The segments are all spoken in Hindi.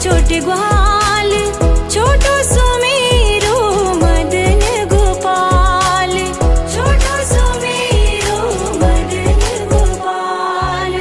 छोटे ग्वाल, छोटो सुमेरो मदन गोपाल, छोटो सुमेरो मदन गोपाल।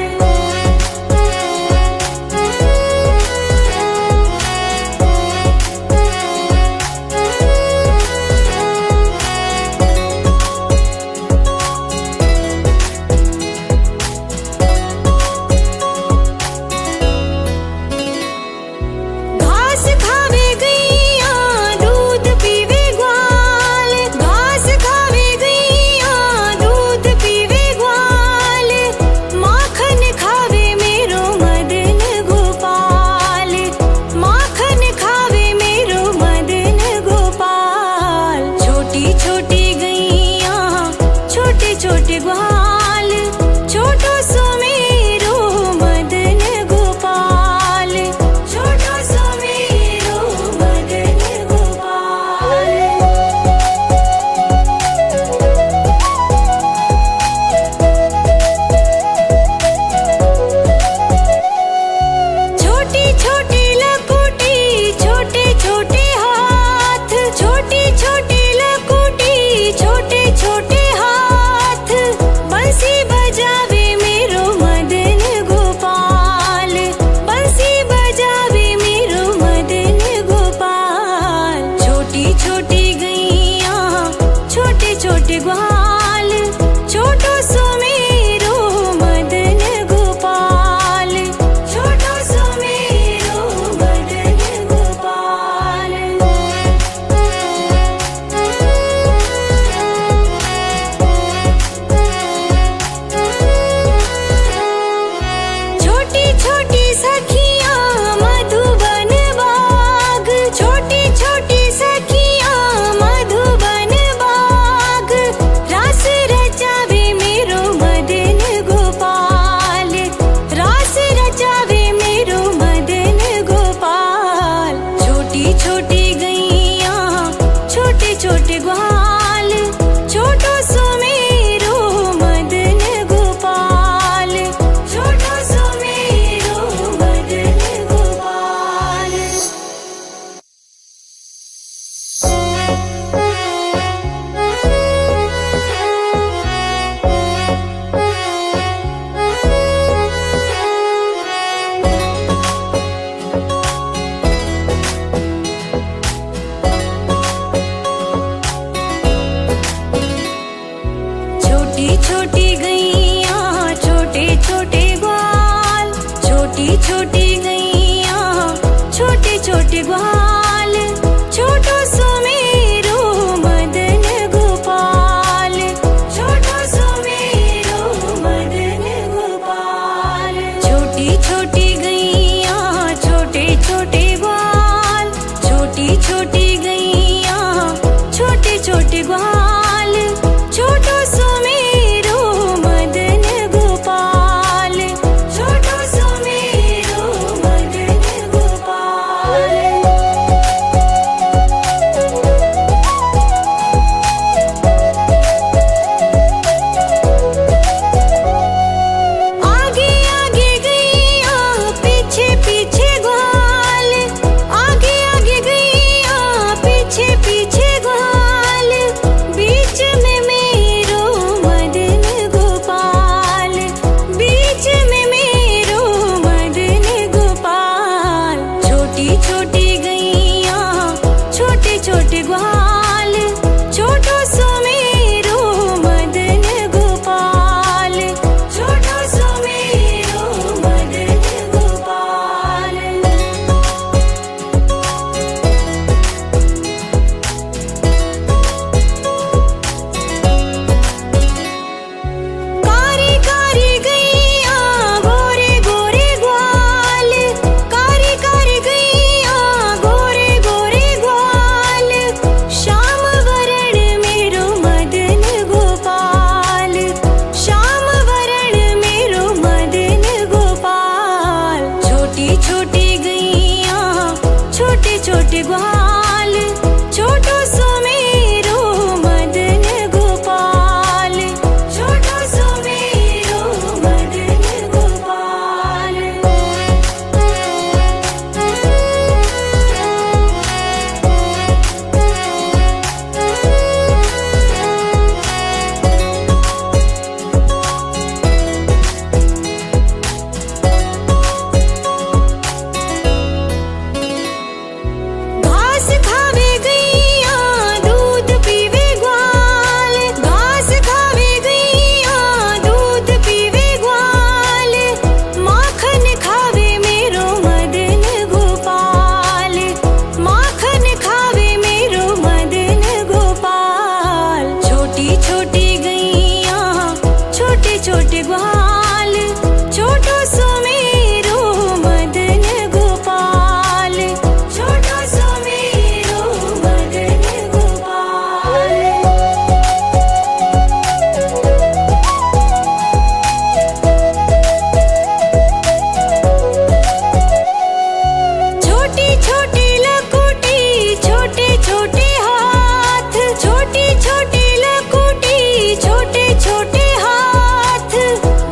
छोटी छोटी लकुटी छोटे छोटे हाथ, छोटी छोटी लकुटी छोटे छोटे हाथ,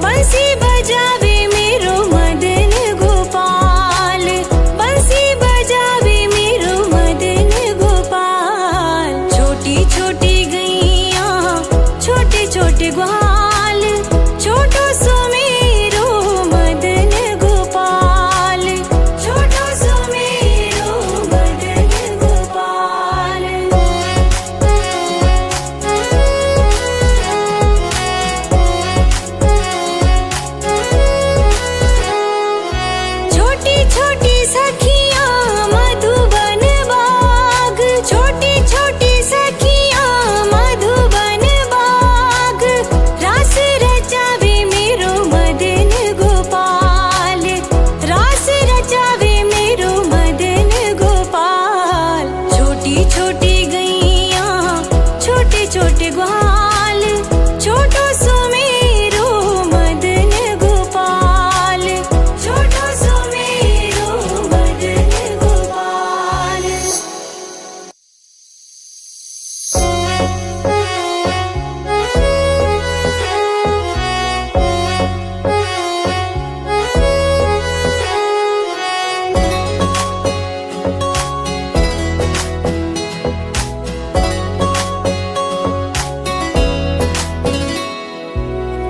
बंसी बजावे मेरो मदन गोपाल, बंसी बजावे मेरो मदन गोपाल। छोटी छोटी गैया छोटे छोटे ग्वाल, छोटो सो मेरो मदन गोपाल, छोटो सो मेरो मदन गोपाल। छोटी छोटी सखियाँ मधुबन बाग, छोटी छोटी सखियाँ मधुबन बाग, रास रचावे मेरो मदन गोपाल, रास रचावे मेरो मदन गोपाल। छोटी छोटी गैया छोटे छोटे ग्वाल, छोटो सो मेरो मदन गोपाल, छोटो सो मेरो मदन गोपाल।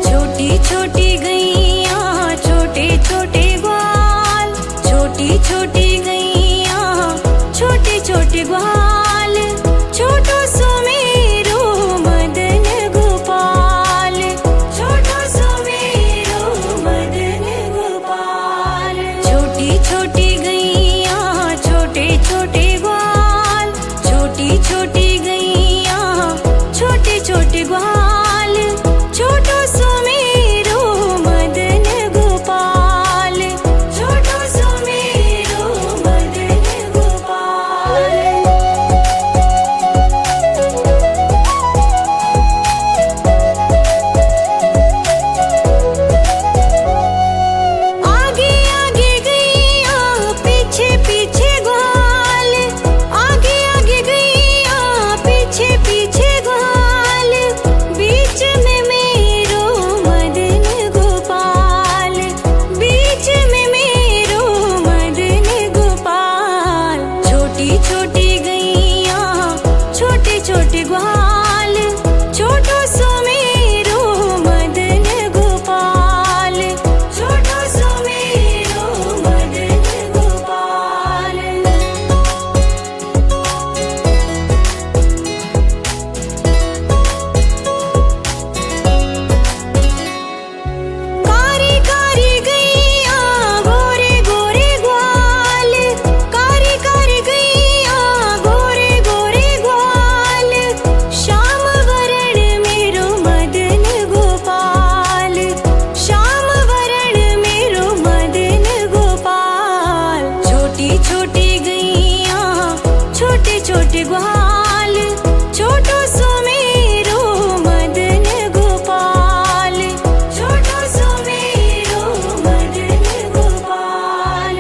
छोटी छोटी गैया छोटे छोटे ग्वाल, छोटी छोटी गैया छोटे छोटे ग्वाल, छोटो सो मेरो मदन गोपाल, छोटो सो मेरो मदन गोपाल। छोटी छोटी गैया छोटे छोटे ग्वाल, छोटी छोटी गैया छोटे छोटे ग्वाल, छोटो सो मेरो मदन गोपाल, छोटो सो मेरो मदन गोपाल। आगे आगे गैया पीछे पीछे ग्वाल, आगे आगे गैया पीछे पीछे ग्वाल, बीच में मेरो मदन गोपाल, बीच में मेरो मदन गोपाल। छोटी छोटी गैया छोटे छोटे ग्वाल, छोटो सो मेरो मदन गोपाल, छोटो सो मेरो मदन गोपाल। कारी कारी गैया गोरे गोरे ग्वाल, कारी कारी गैया गोरे गोरे ग्वाल, श्याम वरण मेरो मदन गोपाल, श्याम वरण मेरो मदन गोपाल। छोटी छोटी गैया छोटे छोटे ग्वाल, छोटो सो मेरो मदन गोपाल, छोटो सो मेरो मदन गोपाल।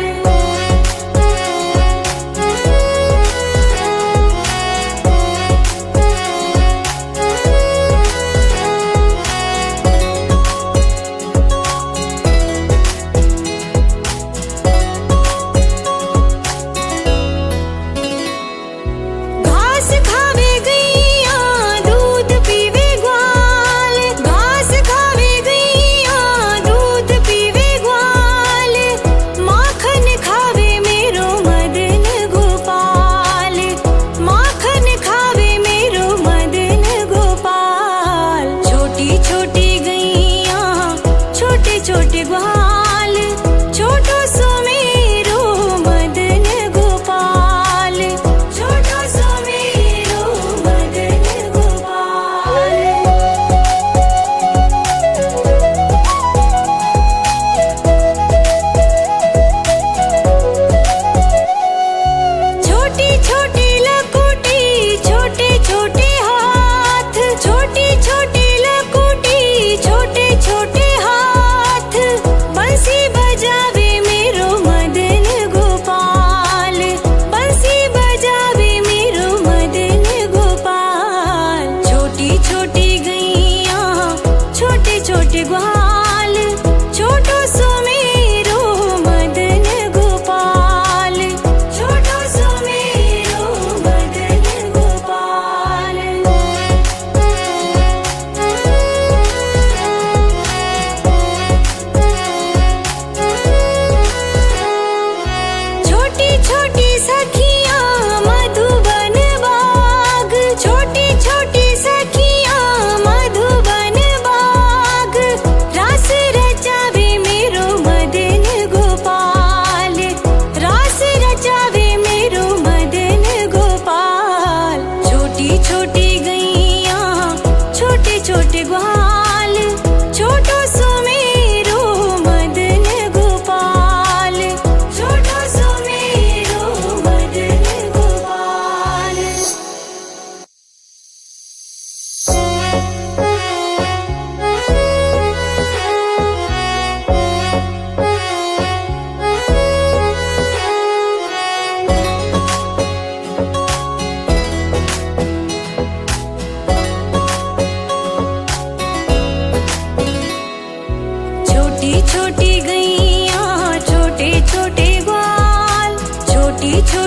घाट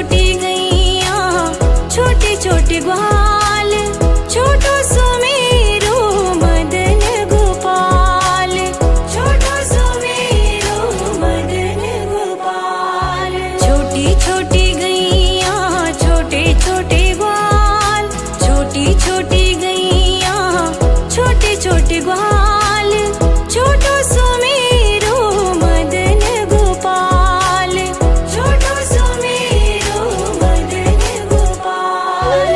छोटी गैया छोटे छोटे ग्वाल, छोटो सो मेरो मदन गोपाल, छोटो सो मेरो मदन गोपाल। छोटी छोटी गैया छोटे छोटे ग्वाल, छोटी छोटी गैया छोटे छोटे ग्वाल, छोटो सो मेरो मदन गोपाल, छोटो सो मेरो मदन गोपाल।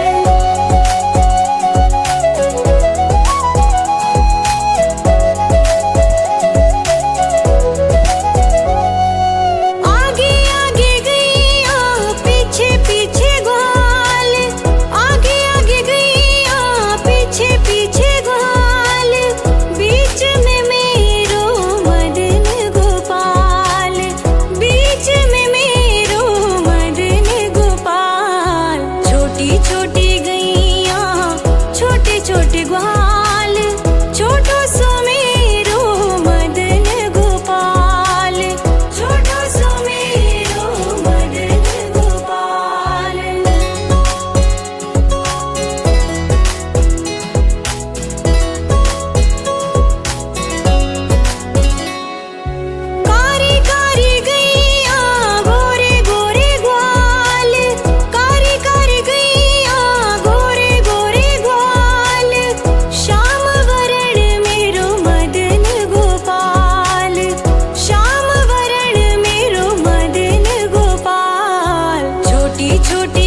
आगे आगे गैया पीछे पीछे ग्वाल, आगे आगे गैया पीछे पीछे ग्वाल, बीच में मेरो मदन गोपाल, बीच में मेरो मदन गोपाल। छोटी छोटी गैया छोटे छोटे ग्वाल, छोटो सो मेरो मदन गोपाल, छोटो सो मेरो मदन गोपाल। कारी कारी गैया गोरे गोरे ग्वाल, कारी कारी गैया गोरे गोरे ग्वाल, श्याम वरण मेरो मदन गोपाल, श्याम वरण मेरो मदन गोपाल। छोटी छोटी